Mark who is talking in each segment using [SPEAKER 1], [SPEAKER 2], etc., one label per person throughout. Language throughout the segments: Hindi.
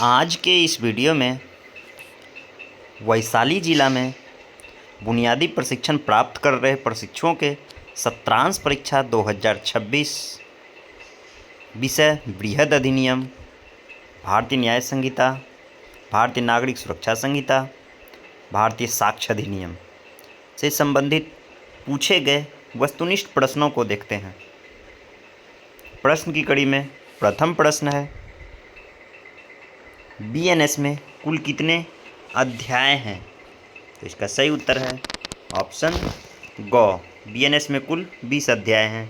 [SPEAKER 1] आज के इस वीडियो में वैशाली जिला में बुनियादी प्रशिक्षण प्राप्त कर रहे प्रशिक्षुओं के सत्रांश परीक्षा 2026 विषय वृहद अधिनियम, भारतीय न्याय संहिता, भारतीय नागरिक सुरक्षा संहिता, भारतीय साक्ष्य अधिनियम से संबंधित पूछे गए वस्तुनिष्ठ प्रश्नों को देखते हैं। प्रश्न की कड़ी में प्रथम प्रश्न है, बीएनएस में कुल कितने अध्याय हैं? तो इसका सही उत्तर है ऑप्शन ग, बीएनएस में कुल 20 अध्याय हैं।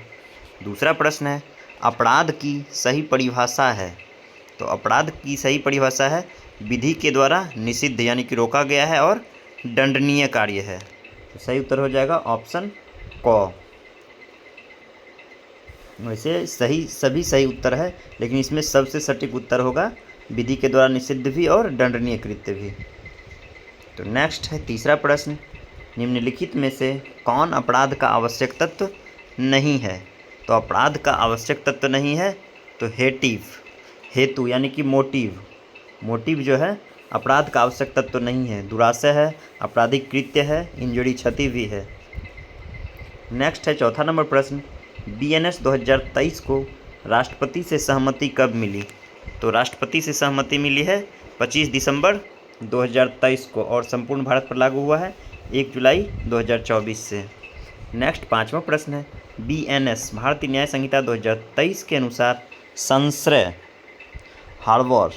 [SPEAKER 1] दूसरा प्रश्न है, अपराध की सही परिभाषा है? तो अपराध की सही परिभाषा है विधि के द्वारा निषिद्ध यानी कि रोका गया है और दंडनीय कार्य है। तो सही उत्तर हो जाएगा ऑप्शन क। वैसे सभी सही उत्तर है, लेकिन इसमें सबसे सटीक उत्तर होगा विधि के द्वारा निषिद्ध भी और दंडनीय कृत्य भी। तो नेक्स्ट है तीसरा प्रश्न, निम्नलिखित में से कौन अपराध का आवश्यक तत्व नहीं है? तो अपराध का आवश्यक तत्व नहीं है तो हेतु यानी कि मोटिव जो है अपराध का आवश्यक तत्व नहीं है। दुराशय है, आपराधिक कृत्य है, इंजरी क्षति भी है। नेक्स्ट है चौथा नंबर प्रश्न, बीएनएस 2023 को राष्ट्रपति से सहमति कब मिली? तो राष्ट्रपति से सहमति मिली है 25 दिसंबर 2023 को और संपूर्ण भारत पर लागू हुआ है 1 जुलाई 2024 से। नेक्स्ट पांचवा प्रश्न है, बीएनएस भारतीय न्याय संहिता 2023 के अनुसार संश्रय हार्बर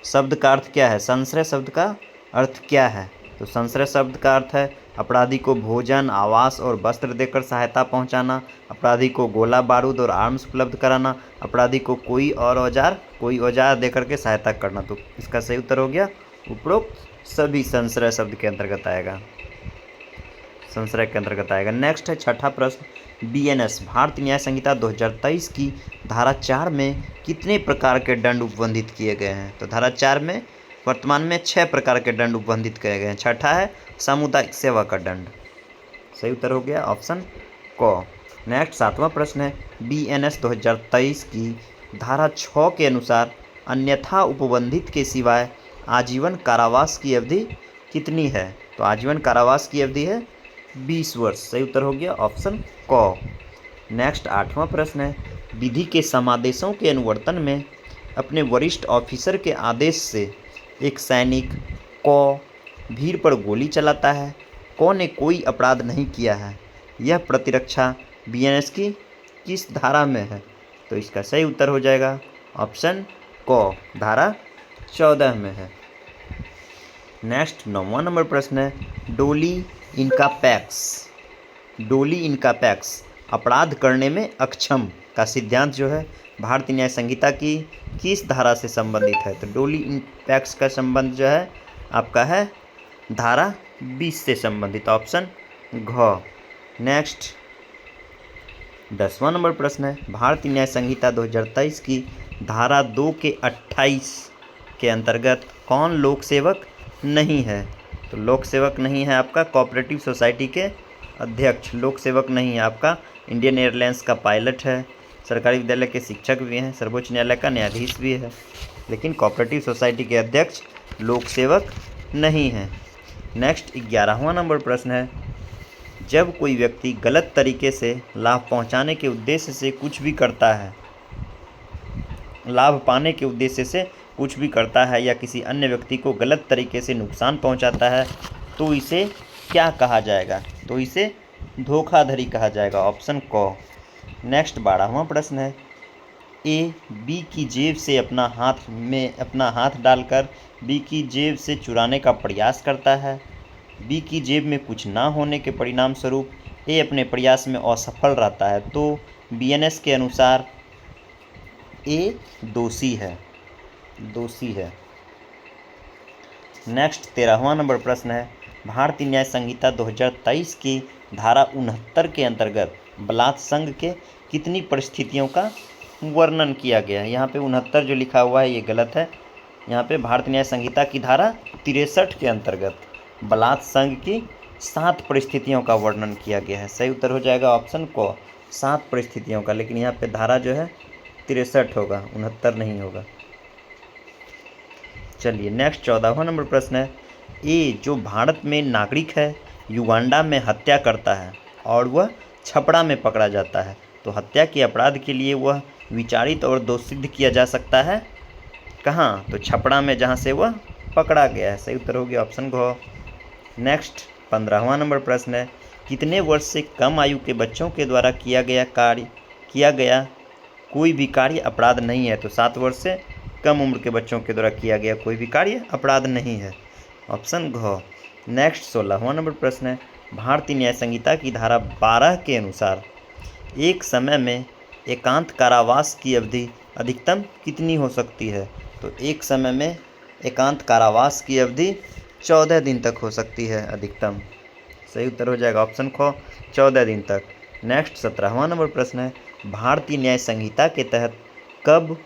[SPEAKER 1] शब्द का अर्थ क्या है? संश्रय शब्द का अर्थ क्या है? तो संश्रय शब्द का अर्थ है अपराधी को भोजन, आवास और वस्त्र देकर सहायता पहुंचाना, अपराधी को गोला बारूद और आर्म्स उपलब्ध कराना, अपराधी को कोई औजार देकर के सहायता करना। तो इसका सही उत्तर हो गया उपरोक्त सभी संश्रय शब्द के अंतर्गत आएगा। नेक्स्ट है छठा प्रश्न, बीएनएस भारतीय न्याय संहिता 2023 की धारा 4 में कितने प्रकार के दंड उपबंधित किए गए हैं? तो धारा 4 में वर्तमान में 6 प्रकार के दंड उपबंधित किए गए हैं। छठा है सामुदायिक सेवा का दंड। सही उत्तर हो गया ऑप्शन क। नेक्स्ट सातवां प्रश्न है, बीएनएस 2023 की धारा 6 के अनुसार अन्यथा उपबंधित के सिवाय आजीवन कारावास की अवधि कितनी है? तो आजीवन कारावास की अवधि है 20 वर्ष। सही उत्तर हो गया ऑप्शन क। नेक्स्ट आठवां प्रश्न है, विधि के समादेशों के अनुवर्तन में अपने वरिष्ठ ऑफिसर के आदेश से एक सैनिक क भीड़ पर गोली चलाता है, क ने कोई अपराध नहीं किया है। यह प्रतिरक्षा बीएनएस की किस धारा में है? तो इसका सही उत्तर हो जाएगा ऑप्शन क, धारा 14 में है। नेक्स्ट 9वां नंबर प्रश्न है, डोली इनका अपराध करने में अक्षम का सिद्धांत जो है भारतीय न्याय संहिता की किस धारा से संबंधित है? तो डोली इनपैक्स का संबंध जो है आपका है धारा 20 से संबंधित, ऑप्शन घ। नेक्स्ट 10वां नंबर प्रश्न है, भारतीय न्याय संहिता 2023 की धारा 2 के 28 के अंतर्गत कौन लोक सेवक नहीं है? तो लोक सेवक नहीं है आपका कोऑपरेटिव सोसाइटी के अध्यक्ष, लोक सेवक नहीं है आपका इंडियन एयरलाइंस का पायलट है, सरकारी विद्यालय के शिक्षक भी हैं, सर्वोच्च न्यायालय का न्यायाधीश भी है, लेकिन कोऑपरेटिव सोसाइटी के अध्यक्ष लोक सेवक नहीं है। नेक्स्ट 11वां नंबर प्रश्न है, जब कोई व्यक्ति गलत तरीके से लाभ पहुंचाने के उद्देश्य से कुछ भी करता है, लाभ पाने के उद्देश्य से कुछ भी करता है या किसी अन्य व्यक्ति को गलत तरीके से नुकसान पहुंचाता है तो इसे क्या कहा जाएगा? तो इसे धोखाधड़ी कहा जाएगा, ऑप्शन क। नेक्स्ट 12वां प्रश्न है, ए बी की जेब से अपना हाथ डालकर बी की जेब से चुराने का प्रयास करता है। बी की जेब में कुछ ना होने के परिणाम स्वरूप ए अपने प्रयास में असफल रहता है, तो बीएनएस के अनुसार ए दोषी है। नेक्स्ट 13वां नंबर प्रश्न है, भारतीय न्याय संहिता 2023 की धारा 69 के अंतर्गत बलात्संग के कितनी परिस्थितियों का वर्णन किया गया है? यहाँ पे 69 जो लिखा हुआ है ये गलत है। यहाँ पे भारतीय न्याय संहिता की धारा 63 के अंतर्गत बलात्संग की 7 परिस्थितियों का वर्णन किया गया है। सही उत्तर हो जाएगा ऑप्शन क, 7 परिस्थितियों का, लेकिन यहाँ पे धारा जो है 63 होगा, 69 नहीं होगा। चलिए नेक्स्ट 14वां नंबर प्रश्न है, ए जो भारत में नागरिक है युगांडा में हत्या करता है और वह छपड़ा में पकड़ा जाता है, तो हत्या के अपराध के लिए वह विचारित और दोषसिद्ध किया जा सकता है कहाँ? तो छपड़ा में, जहाँ से वह पकड़ा गया है। सही उत्तर हो गया ऑप्शन घ। नेक्स्ट 15वां नंबर प्रश्न है, कितने वर्ष से कम आयु के बच्चों के द्वारा किया गया कोई भी कार्य अपराध नहीं है? तो 7 वर्ष से कम उम्र के बच्चों के द्वारा किया गया कोई भी कार्य अपराध नहीं है, ऑप्शन घ। नेक्स्ट 16वां नंबर प्रश्न है, भारतीय न्याय संहिता की धारा 12 के अनुसार एक समय में एकांत कारावास की अवधि अधिकतम कितनी हो सकती है? तो एक समय में एकांत कारावास की अवधि 14 दिन तक हो सकती है अधिकतम। सही उत्तर हो जाएगा ऑप्शन ख, 14 दिन तक। नेक्स्ट 17वां नंबर प्रश्न है, भारतीय न्याय संहिता के तहत कब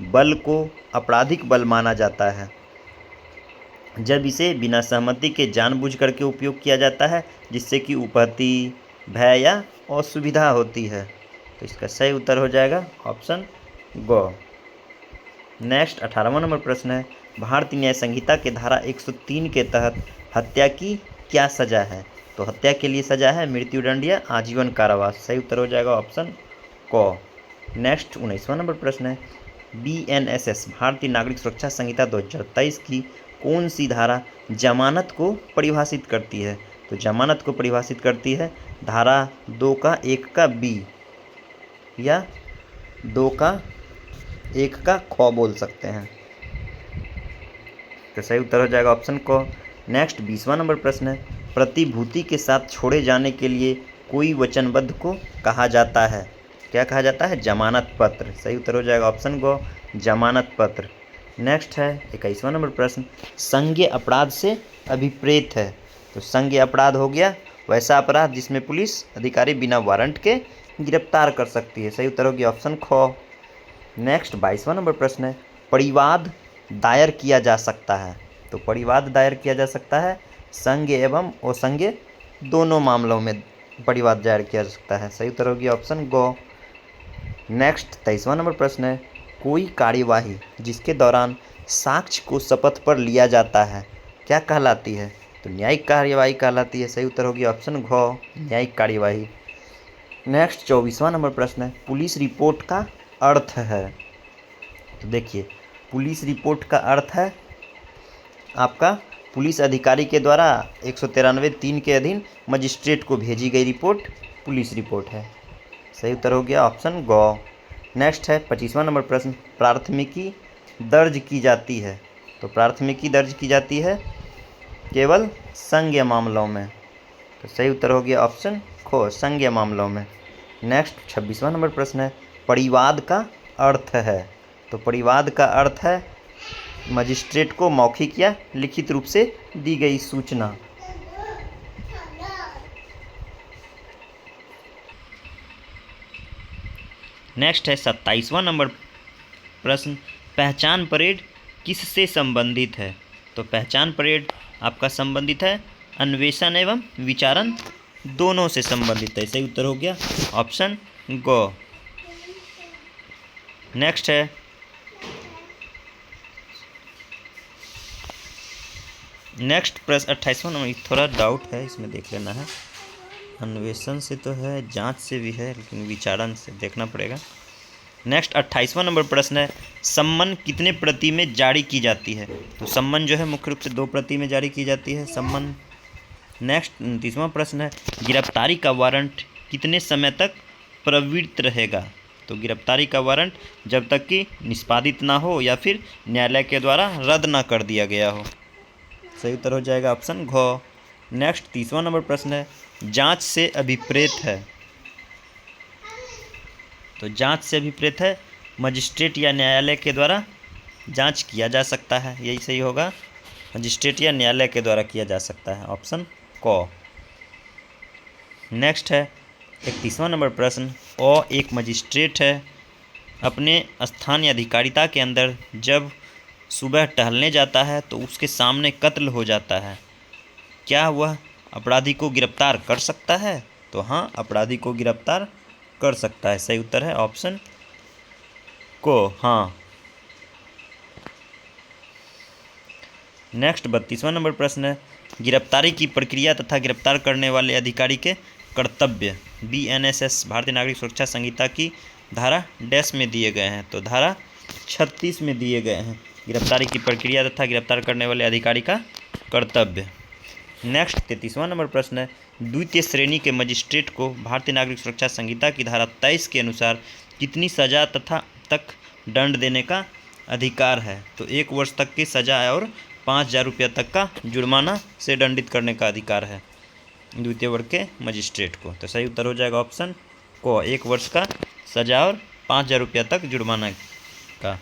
[SPEAKER 1] बल को आपराधिक बल माना जाता है? जब इसे बिना सहमति के जानबूझ करके उपयोग किया जाता है, जिससे कि उपहति, भय या असुविधा होती है। तो इसका सही उत्तर हो जाएगा ऑप्शन ग। नेक्स्ट 18वां नंबर प्रश्न है, भारतीय न्याय संहिता के धारा 103 के तहत हत्या की क्या सजा है? तो हत्या के लिए सजा है मृत्युदंड या आजीवन कारावास। सही उत्तर हो जाएगा ऑप्शन क। नेक्स्ट 19वां नंबर प्रश्न है, BNSS भारतीय नागरिक सुरक्षा संहिता 2023 की कौन सी धारा जमानत को परिभाषित करती है? तो जमानत को परिभाषित करती है धारा 2 का 1 का बी या 2 का 1 का ख बोल सकते हैं। तो सही उत्तर हो जाएगा ऑप्शन क। नेक्स्ट 20वां नंबर प्रश्न है, प्रतिभूति के साथ छोड़े जाने के लिए कोई वचनबद्ध को कहा जाता है? क्या कहा जाता है? जमानत पत्र। सही उत्तर हो जाएगा ऑप्शन ग, जमानत पत्र। नेक्स्ट है 21वां नंबर प्रश्न, संज्ञेय अपराध से अभिप्रेत है? तो संज्ञेय अपराध हो गया वैसा अपराध जिसमें पुलिस अधिकारी बिना वारंट के गिरफ्तार कर सकती है। सही उत्तर हो गया ऑप्शन ख। नेक्स्ट 22वां नंबर प्रश्न है, परिवाद दायर किया जा सकता है? तो परिवाद दायर किया जा सकता है संज्ञेय एवं असंज्ञेय दोनों मामलों में परिवाद दायर किया जा सकता है। सही उत्तर हो गया ऑप्शन ग। नेक्स्ट 23वां नंबर प्रश्न है, कोई कार्यवाही जिसके दौरान साक्ष्य को शपथ पर लिया जाता है क्या कहलाती है? तो न्यायिक कार्यवाही कहलाती है। सही उत्तर हो गया ऑप्शन घ, न्यायिक कार्यवाही। नेक्स्ट 24वां नंबर प्रश्न है, पुलिस रिपोर्ट का अर्थ है? तो देखिए, पुलिस रिपोर्ट का अर्थ है आपका पुलिस अधिकारी के द्वारा 193(3) के अधीन मजिस्ट्रेट को भेजी गई रिपोर्ट पुलिस रिपोर्ट है। सही उत्तर हो गया ऑप्शन ग। नेक्स्ट है 25वां नंबर प्रश्न, प्राथमिकी दर्ज की जाती है? तो प्राथमिकी दर्ज की जाती है केवल संज्ञेय मामलों में। तो सही उत्तर हो गया ऑप्शन ख, संज्ञेय मामलों में। नेक्स्ट 26वां नंबर प्रश्न है, परिवाद का अर्थ है? तो परिवाद का अर्थ है मजिस्ट्रेट को मौखिक या लिखित रूप से दी गई सूचना। नेक्स्ट है 27वां नंबर प्रश्न, पहचान परेड किससे संबंधित है? तो पहचान परेड आपका संबंधित है अन्वेषण एवं विचारण दोनों से संबंधित है। सही उत्तर हो गया ऑप्शन ग। नेक्स्ट है नेक्स्ट प्रश्न 28वां नंबर, थोड़ा डाउट है इसमें, देख लेना है। अन्वेषण से तो है, जांच से भी है, लेकिन विचारण से देखना पड़ेगा। नेक्स्ट 28वां नंबर प्रश्न है, सम्मन कितने प्रति में जारी की जाती है? तो सम्मन जो है मुख्य रूप से 2 प्रति में जारी की जाती है सम्मन। नेक्स्ट 29वां प्रश्न है, गिरफ्तारी का वारंट कितने समय तक प्रवृत्त रहेगा? तो गिरफ्तारी का वारंट जब तक कि निष्पादित ना हो या फिर न्यायालय के द्वारा रद्द ना कर दिया गया हो। सही उत्तर हो जाएगा ऑप्शन घ। नेक्स्ट 30वां नंबर प्रश्न है, जांच से अभिप्रेत है? तो जांच से अभिप्रेत है मजिस्ट्रेट या न्यायालय के द्वारा जांच किया जा सकता है, यही सही होगा, मजिस्ट्रेट या न्यायालय के द्वारा किया जा सकता है, ऑप्शन क। नेक्स्ट है 31वां नंबर प्रश्न, एक मजिस्ट्रेट है अपने स्थान या अधिकारिता के अंदर जब सुबह टहलने जाता है तो उसके सामने कत्ल हो जाता है, क्या वह अपराधी को गिरफ्तार कर सकता है? तो हाँ, अपराधी को गिरफ्तार कर सकता है। सही उत्तर है ऑप्शन को, हाँ। नेक्स्ट 32वां नंबर प्रश्न है, गिरफ्तारी की प्रक्रिया तथा गिरफ्तार करने वाले अधिकारी के कर्तव्य BNSS भारतीय नागरिक सुरक्षा संहिता की धारा डैश में दिए गए हैं, तो धारा 36 में दिए गए हैं, गिरफ्तारी की प्रक्रिया तथा गिरफ्तार करने वाले अधिकारी का कर्तव्य। नेक्स्ट 33वां नंबर प्रश्न है, द्वितीय श्रेणी के मजिस्ट्रेट को भारतीय नागरिक सुरक्षा संहिता की धारा 23 के अनुसार कितनी सजा तथा तक दंड देने का अधिकार है, तो 1 वर्ष तक की सजा और 5,000 रुपया तक का जुर्माना से दंडित करने का अधिकार है द्वितीय वर्ग के मजिस्ट्रेट को। तो सही उत्तर हो जाएगा ऑप्शन को, 1 वर्ष का सजा और 5,000 रुपया तक जुर्माना का।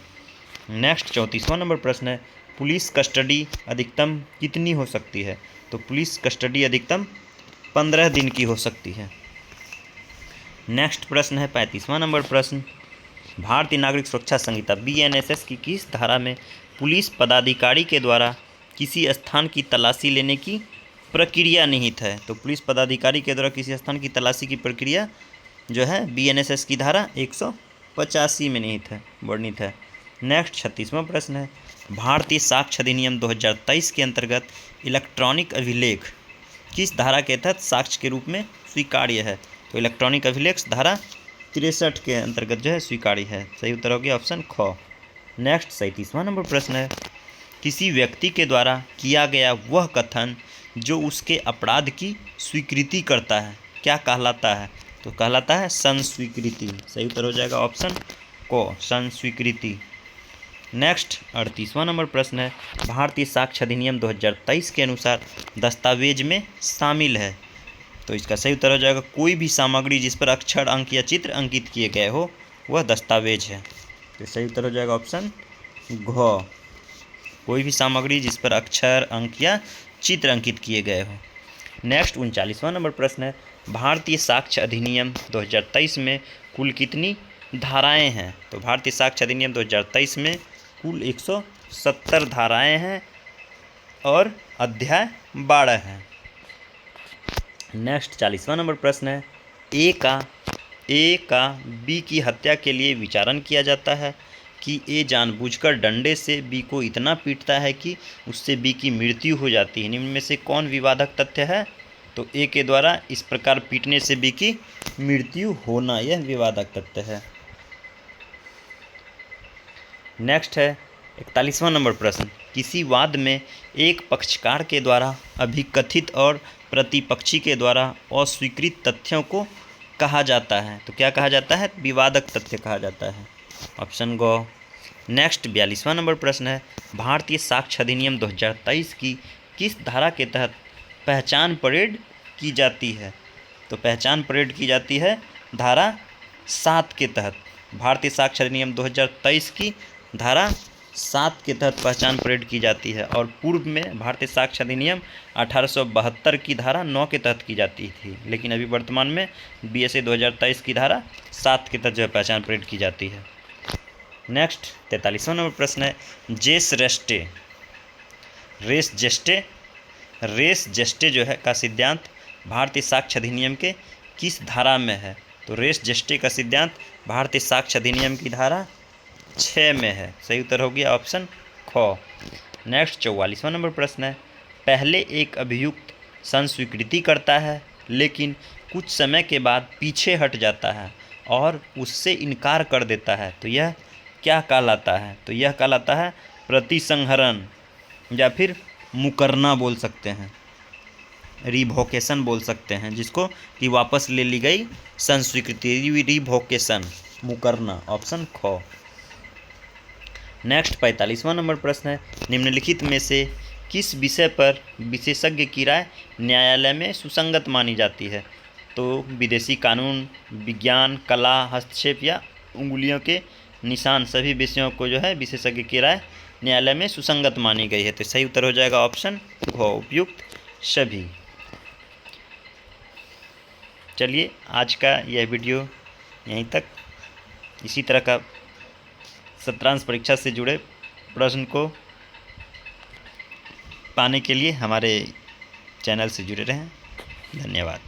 [SPEAKER 1] नेक्स्ट 34वां नंबर प्रश्न है, पुलिस कस्टडी अधिकतम कितनी हो सकती है, तो पुलिस कस्टडी अधिकतम 15 दिन की हो सकती है। नेक्स्ट प्रश्न है 35वां नंबर प्रश्न, भारतीय नागरिक सुरक्षा संहिता BNSS की किस धारा में पुलिस पदाधिकारी के द्वारा किसी स्थान की तलाशी लेने की प्रक्रिया निहित है, तो पुलिस पदाधिकारी के द्वारा किसी स्थान की तलाशी की प्रक्रिया जो है BNSS की धारा 185 में निहित है, वर्णित है। नेक्स्ट 36वां प्रश्न है, भारतीय साक्ष्य अधिनियम 2023 के अंतर्गत इलेक्ट्रॉनिक अभिलेख किस धारा के तहत साक्ष्य के रूप में स्वीकार्य है, तो इलेक्ट्रॉनिक अभिलेख धारा 63 के अंतर्गत जो है स्वीकार्य है। सही उत्तर हो गया ऑप्शन ख। नेक्स्ट 37वां नंबर प्रश्न है, किसी व्यक्ति के द्वारा किया गया वह कथन जो उसके अपराध की स्वीकृति करता है क्या कहलाता है, तो कहलाता है संस्वीकृति। सही उत्तर हो जाएगा ऑप्शन को, संस्वीकृति। नेक्स्ट 38वां नंबर प्रश्न है, भारतीय साक्ष्य अधिनियम 2023 के अनुसार दस्तावेज में शामिल है, तो इसका सही उत्तर हो जाएगा कोई भी सामग्री जिस पर अक्षर, अंक या चित्र अंकित किए गए हो वह दस्तावेज है। तो सही उत्तर हो जाएगा ऑप्शन घ, कोई भी सामग्री जिस पर अक्षर, अंक या चित्र अंकित किए गए हो। नेक्स्ट 39वां नंबर प्रश्न है, भारतीय साक्ष्य अधिनियम 2023 में कुल कितनी धाराएं हैं, तो भारतीय साक्ष्य अधिनियम 2023 में कुल 170 धाराएं हैं और अध्याय 12 हैं। नेक्स्ट 40वां नंबर प्रश्न है, ए का बी की हत्या के लिए विचारण किया जाता है कि ए जानबूझकर डंडे से बी को इतना पीटता है कि उससे बी की मृत्यु हो जाती है। निम्न में से कौन विवादक तथ्य है, तो ए के द्वारा इस प्रकार पीटने से बी की मृत्यु होना यह विवादक तथ्य है। नेक्स्ट है 41वां नंबर प्रश्न, किसी वाद में एक पक्षकार के द्वारा अभिकथित और प्रतिपक्षी के द्वारा अस्वीकृत तथ्यों को कहा जाता है, तो क्या कहा जाता है, विवादक तथ्य कहा जाता है, ऑप्शन गो। नेक्स्ट 42वां नंबर प्रश्न है, भारतीय साक्ष्य अधिनियम 2023 की किस धारा के तहत पहचान परेड की जाती है, तो पहचान परेड की जाती है धारा 7 के तहत। भारतीय साक्ष्य अधिनियम 2023 की धारा 7 के तहत पहचान परेड की जाती है, और पूर्व में भारतीय साक्ष्य अधिनियम 1872 की धारा 9 के तहत की जाती थी, लेकिन अभी वर्तमान में BSA 2023 की धारा 7 के तहत जो है पहचान परेड की जाती है। नेक्स्ट 43वां नंबर प्रश्न है, रेस जेस्टे जो है का सिद्धांत भारतीय साक्ष्य अधिनियम के किस धारा में है, तो रेस जेस्टे का सिद्धांत भारतीय साक्ष्य अधिनियम की धारा 6 में है। सही उत्तर हो गया ऑप्शन ख। नेक्स्ट 44वां नंबर प्रश्न है, पहले एक अभियुक्त संस्वीकृति करता है लेकिन कुछ समय के बाद पीछे हट जाता है और उससे इनकार कर देता है, तो यह क्या कहलाता है, तो यह कहलाता है प्रतिसंहरण या फिर मुकरना बोल सकते हैं, रिवोकेशन बोल सकते हैं, जिसको कि वापस ले ली गई संस्वीकृति, रिवोकेशन, मुकरना, ऑप्शन ख। नेक्स्ट 45वां नंबर प्रश्न है, निम्नलिखित में से किस विषय पर विशेषज्ञ की राय न्यायालय में सुसंगत मानी जाती है, तो विदेशी कानून, विज्ञान, कला, हस्तक्षेप या उंगलियों के निशान, सभी विषयों को जो है विशेषज्ञ की राय न्यायालय में सुसंगत मानी गई है। तो सही उत्तर हो जाएगा ऑप्शन घ, उपयुक्त सभी। चलिए आज का यह वीडियो यहीं तक। इसी तरह का सत्रांश परीक्षा से जुड़े प्रश्न को पाने के लिए हमारे चैनल से जुड़े रहें। धन्यवाद।